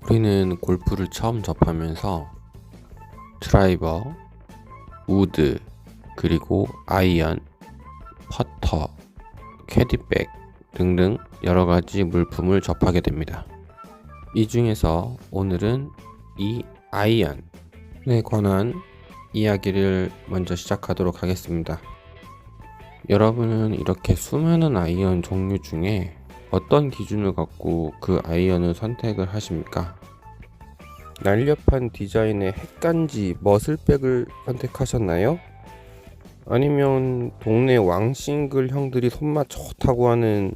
우리는 골프를 처음 접하면서 드라이버, 우드, 그리고 아이언, 퍼터, 캐디백 등등 여러가지 물품을 접하게 됩니다. 이 중에서 오늘은 이 아이언에 관한 이야기를 먼저 시작하도록 하겠습니다. 여러분은 이렇게 수많은 아이언 종류 중에 어떤 기준을 갖고 그 아이언을 선택을 하십니까? 날렵한 디자인의 핵간지 머슬백을 선택하셨나요? 아니면 동네 왕싱글 형들이 손맛 좋다고 하는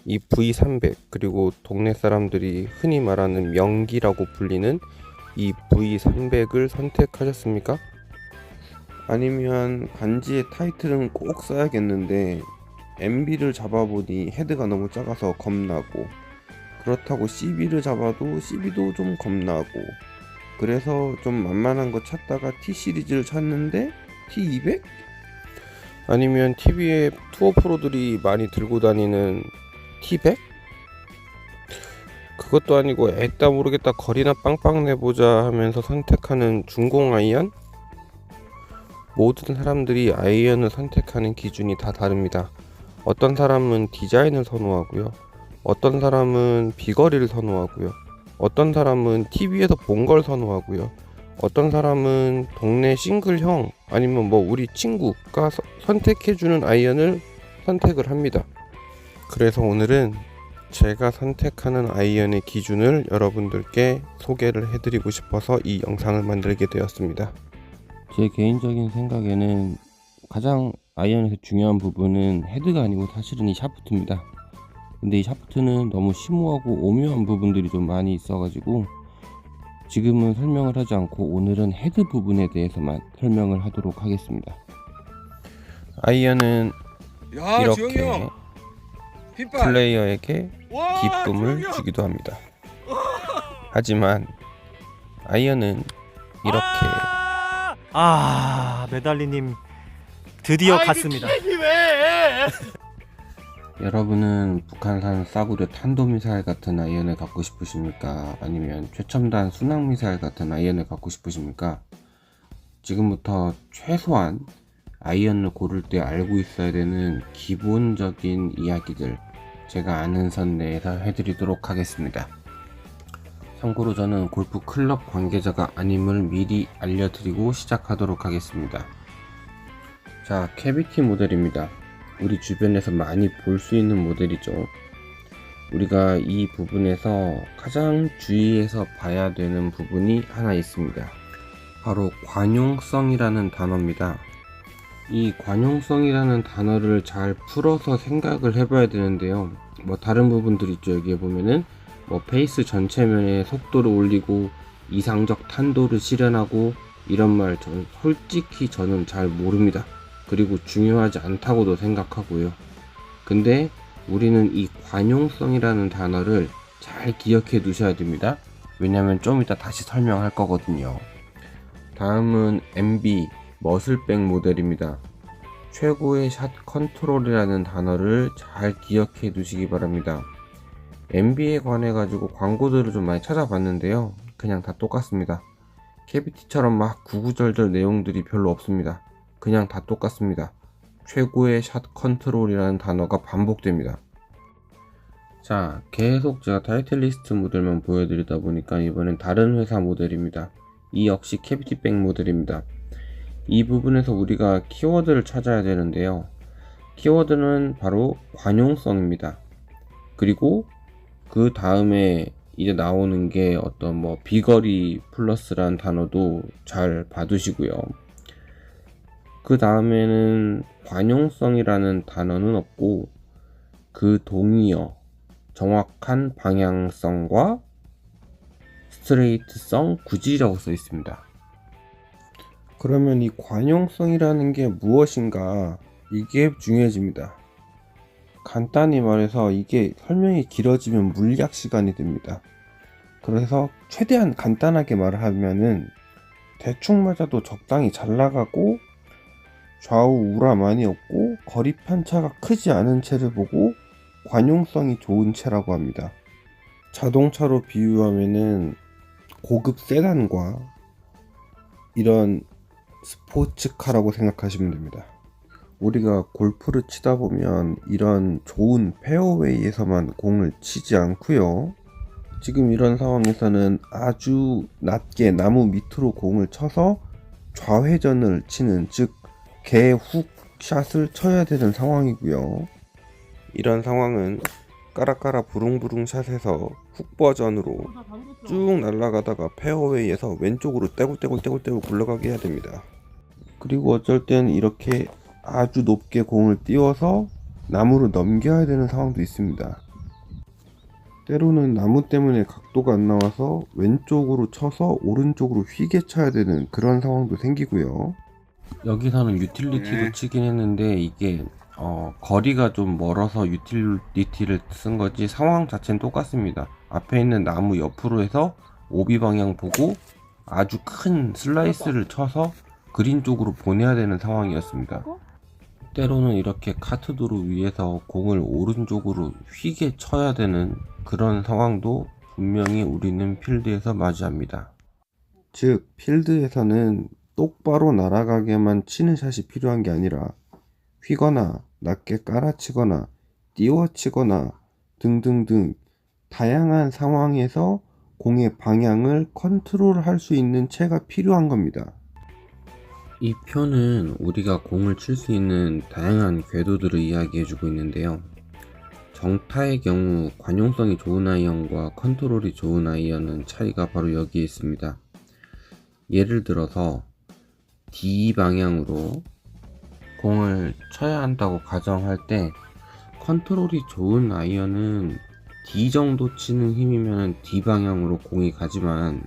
이 V300, 그리고 동네 사람들이 흔히 말하는 명기라고 불리는 이 V300을 선택하셨습니까? 아니면 반지의 타이틀은 꼭 써야겠는데 MB를 잡아보니 헤드가 너무 작아서 겁나고, 그렇다고 CB를 잡아도 CB도 좀 겁나고, 그래서 좀 만만한 거 찾다가 T 시리즈를 찾는데 T200? 아니면 TV에 투어 프로들이 많이 들고 다니는 T100? 그것도 아니고 애따 모르겠다 거리나 빵빵 내보자 하면서 선택하는 중공 아이언? 모든 사람들이 아이언을 선택하는 기준이 다 다릅니다. 어떤 사람은 디자인을 선호하고요, 어떤 사람은 비거리를 선호하고요, 어떤 사람은 TV에서 본 걸 선호하고요, 어떤 사람은 동네 싱글형 아니면 뭐 우리 친구가 선택해주는 아이언을 선택을 합니다. 그래서 오늘은 제가 선택하는 아이언의 기준을 여러분들께 소개를 해드리고 싶어서 이 영상을 만들게 되었습니다. 제 개인적인 생각에는 가장 아이언에서 중요한 부분은 헤드가 아니고 사실은 이 샤프트입니다. 근데 이 샤프트는 너무 심오하고 오묘한 부분들이 좀 많이 있어가지고 지금은 설명을 하지 않고 오늘은 헤드 부분에 대해서만 설명을 하도록 하겠습니다. 아이언은 이렇게 플레이어에게 기쁨을 주기도 합니다. 하지만 아이언은 이렇게 메달리님 드디어 갔습니다. 여러분은 북한산 싸구려 탄도미사일 같은 아이언을 갖고 싶으십니까? 아니면 최첨단 순항미사일 같은 아이언을 갖고 싶으십니까? 지금부터 최소한 아이언을 고를 때 알고 있어야 되는 기본적인 이야기들 제가 아는 선 내에서 해드리도록 하겠습니다. 참고로 저는 골프 클럽 관계자가 아님을 미리 알려드리고 시작하도록 하겠습니다. 자, 캐비티 모델입니다. 우리 주변에서 많이 볼 수 있는 모델이죠. 우리가 이 부분에서 가장 주의해서 봐야 되는 부분이 하나 있습니다. 바로 관용성이라는 단어입니다. 이 관용성이라는 단어를 잘 풀어서 생각을 해봐야 되는데요. 뭐 다른 부분들 있죠. 여기에 보면은 뭐 페이스 전체면에 속도를 올리고 이상적 탄도를 실현하고 이런 말 솔직히 저는 잘 모릅니다. 그리고 중요하지 않다고도 생각하고요. 근데 우리는 이 관용성이라는 단어를 잘 기억해 두셔야 됩니다. 왜냐면 좀 이따 다시 설명할 거거든요. 다음은 MB 머슬백 모델입니다. 최고의 샷 컨트롤이라는 단어를 잘 기억해 두시기 바랍니다. MB에 관해 가지고 광고들을 좀 많이 찾아봤는데요. 그냥 다 똑같습니다. 캐비티처럼 막 구구절절 내용들이 별로 없습니다. 그냥 다 똑같습니다. 최고의 샷 컨트롤이라는 단어가 반복됩니다. 자, 계속 제가 타이틀 리스트 모델만 보여드리다 보니까 이번엔 다른 회사 모델입니다. 이 역시 캐비티백 모델입니다. 이 부분에서 우리가 키워드를 찾아야 되는데요. 키워드는 바로 관용성입니다. 그리고 그 다음에 이제 나오는 게 어떤 뭐 비거리 플러스란 단어도 잘 봐두시고요. 그 다음에는 관용성이라는 단어는 없고 그 동의어 정확한 방향성과 스트레이트성 구지라고 써 있습니다. 그러면 이 관용성이라는 게 무엇인가, 이게 중요해집니다. 간단히 말해서 이게 설명이 길어지면 물리학 시간이 됩니다. 그래서 최대한 간단하게 말을 하면은 대충 맞아도 적당히 잘 나가고 좌우 우라 많이 없고 거리 편차가 크지 않은 채를 보고 관용성이 좋은 채라고 합니다. 자동차로 비유하면은 고급 세단과 이런 스포츠카라고 생각하시면 됩니다. 우리가 골프를 치다 보면 이런 좋은 페어웨이에서만 공을 치지 않고요. 지금 이런 상황에서는 아주 낮게 나무 밑으로 공을 쳐서 좌회전을 치는, 즉 개훅 샷을 쳐야 되는 상황이고요. 이런 상황은 까라까라 부릉부릉 샷에서 훅 버전으로 쭉 날아가다가 페어웨이에서 왼쪽으로 떼굴떼굴 굴러가게 해야 됩니다. 그리고 어쩔 땐 이렇게 아주 높게 공을 띄워서 나무로 넘겨야 되는 상황도 있습니다. 때로는 나무 때문에 각도가 안 나와서 왼쪽으로 쳐서 오른쪽으로 휘게 쳐야 되는 그런 상황도 생기고요. 여기서는 유틸리티로 치긴 했는데 이게 거리가 좀 멀어서 유틸리티를 쓴 거지 상황 자체는 똑같습니다. 앞에 있는 나무 옆으로 해서 오비 방향 보고 아주 큰 슬라이스를 쳐서 그린 쪽으로 보내야 되는 상황이었습니다. 때로는 이렇게 카트도로 위에서 공을 오른쪽으로 휘게 쳐야 되는 그런 상황도 분명히 우리는 필드에서 맞이합니다. 즉 필드에서는 똑바로 날아가게만 치는 샷이 필요한 게 아니라 휘거나 낮게 깔아치거나 띄워치거나 등등등 다양한 상황에서 공의 방향을 컨트롤할 수 있는 채가 필요한 겁니다. 이 표는 우리가 공을 칠 수 있는 다양한 궤도들을 이야기해주고 있는데요. 정타의 경우 관용성이 좋은 아이언과 컨트롤이 좋은 아이언은 차이가 바로 여기에 있습니다. 예를 들어서 D 방향으로 공을 쳐야 한다고 가정할 때 컨트롤이 좋은 아이언은 D 정도 치는 힘이면 D 방향으로 공이 가지만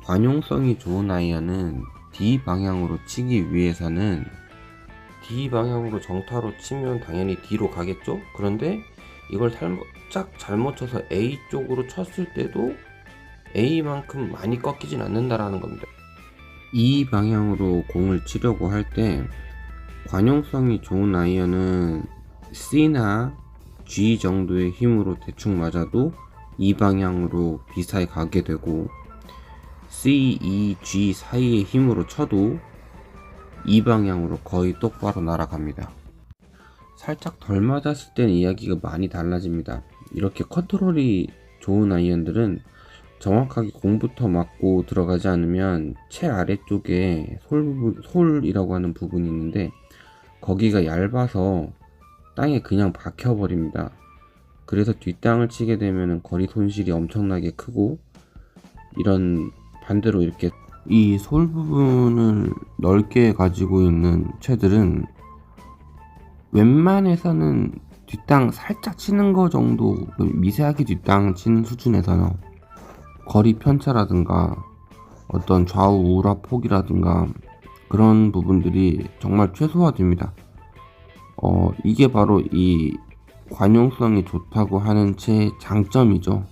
관용성이 좋은 아이언은 D 방향으로 치기 위해서는 D 방향으로 정타로 치면 당연히 D로 가겠죠? 그런데 이걸 살짝 잘못 쳐서 A 쪽으로 쳤을 때도 A만큼 많이 꺾이진 않는다라는 겁니다. 이 방향으로 공을 치려고 할 때 관용성이 좋은 아이언은 C나 G 정도의 힘으로 대충 맞아도 이 방향으로 비사에 가게 되고 C, E, G 사이의 힘으로 쳐도 이 방향으로 거의 똑바로 날아갑니다. 살짝 덜 맞았을 때는 이야기가 많이 달라집니다. 이렇게 컨트롤이 좋은 아이언들은 정확하게 공부터 맞고 들어가지 않으면 채 아래쪽에 솔이라고 하는 부분이 있는데 거기가 얇아서 땅에 그냥 박혀버립니다. 그래서 뒷땅을 치게 되면 거리 손실이 엄청나게 크고, 이런 반대로 이렇게 이 솔 부분을 넓게 가지고 있는 채들은 웬만해서는 뒷땅 살짝 치는 거 정도, 미세하게 뒷땅 치는 수준에서는 거리 편차라든가 어떤 좌우 우라 폭이라든가 그런 부분들이 정말 최소화됩니다. 이게 바로 이 관용성이 좋다고 하는 채의 장점이죠.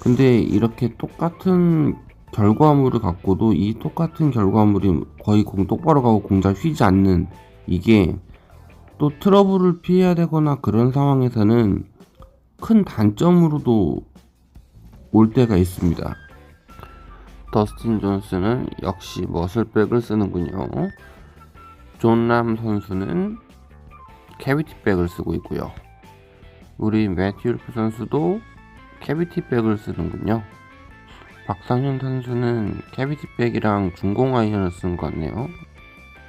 근데 이렇게 똑같은 결과물을 갖고도 이 똑같은 결과물이 거의 공 똑바로 가고 공 잘 휘지 않는, 이게 또 트러블을 피해야 되거나 그런 상황에서는 큰 단점으로도 올 때가 있습니다. 더스틴 존슨은 역시 머슬백을 쓰는군요. 존 람 선수는 캐비티백을 쓰고 있고요. 우리 매튜 울프 선수도 캐비티백을 쓰는군요. 박상현 선수는 캐비티백이랑 중공 아이언을 쓴 것 같네요.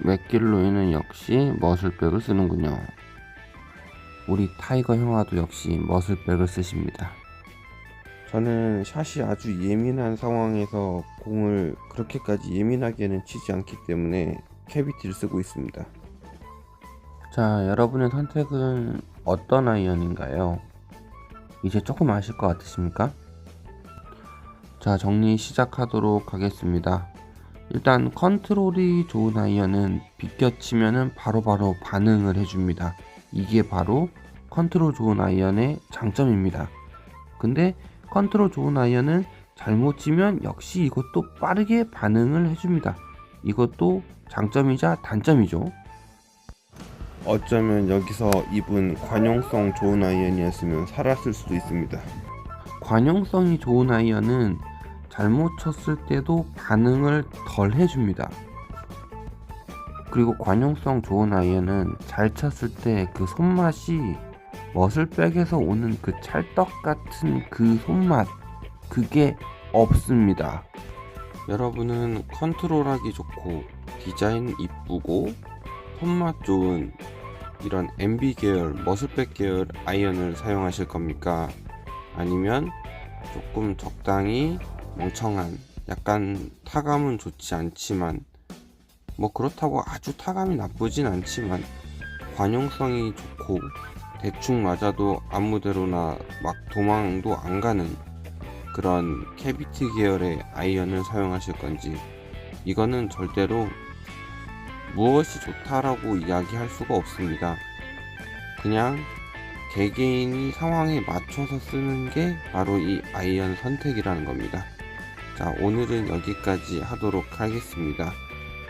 맥길로이는 역시 머슬백을 쓰는군요. 우리 타이거 형아도 역시 머슬백을 쓰십니다. 저는 샷이 아주 예민한 상황에서 공을 그렇게까지 예민하게는 치지 않기 때문에 캐비티를 쓰고 있습니다. 자, 여러분의 선택은 어떤 아이언인가요? 이제 조금 아실 것 같으십니까? 자, 정리 시작하도록 하겠습니다. 일단 컨트롤이 좋은 아이언은 비껴치면은 바로바로 반응을 해줍니다. 이게 바로 컨트롤 좋은 아이언의 장점입니다. 근데 컨트롤 좋은 아이언은 잘못 치면 역시 이것도 빠르게 반응을 해줍니다. 이것도 장점이자 단점이죠. 어쩌면 여기서 입은 관용성 좋은 아이언이었으면 살았을 수도 있습니다. 관용성이 좋은 아이언은 잘못 쳤을 때도 반응을 덜 해줍니다. 그리고 관용성 좋은 아이언은 잘 쳤을 때 그 손맛이 머슬백에서 오는 그 찰떡 같은 그 손맛, 그게 없습니다. 여러분은 컨트롤하기 좋고 디자인 이쁘고 손맛 좋은 이런 MB 계열, 머슬백 계열 아이언을 사용하실 겁니까? 아니면 조금 적당히 멍청한, 약간 타감은 좋지 않지만, 뭐 그렇다고 아주 타감이 나쁘진 않지만 관용성이 좋고 대충 맞아도 아무데로나 막 도망도 안 가는 그런 캐비티 계열의 아이언을 사용하실 건지, 이거는 절대로 무엇이 좋다라고 이야기할 수가 없습니다. 그냥 개개인이 상황에 맞춰서 쓰는 게 바로 이 아이언 선택이라는 겁니다. 자, 오늘은 여기까지 하도록 하겠습니다.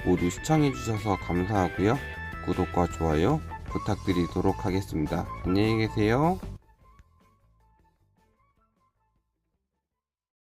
모두 시청해주셔서 감사하고요. 구독과 좋아요 부탁드리도록 하겠습니다. 안녕히 계세요.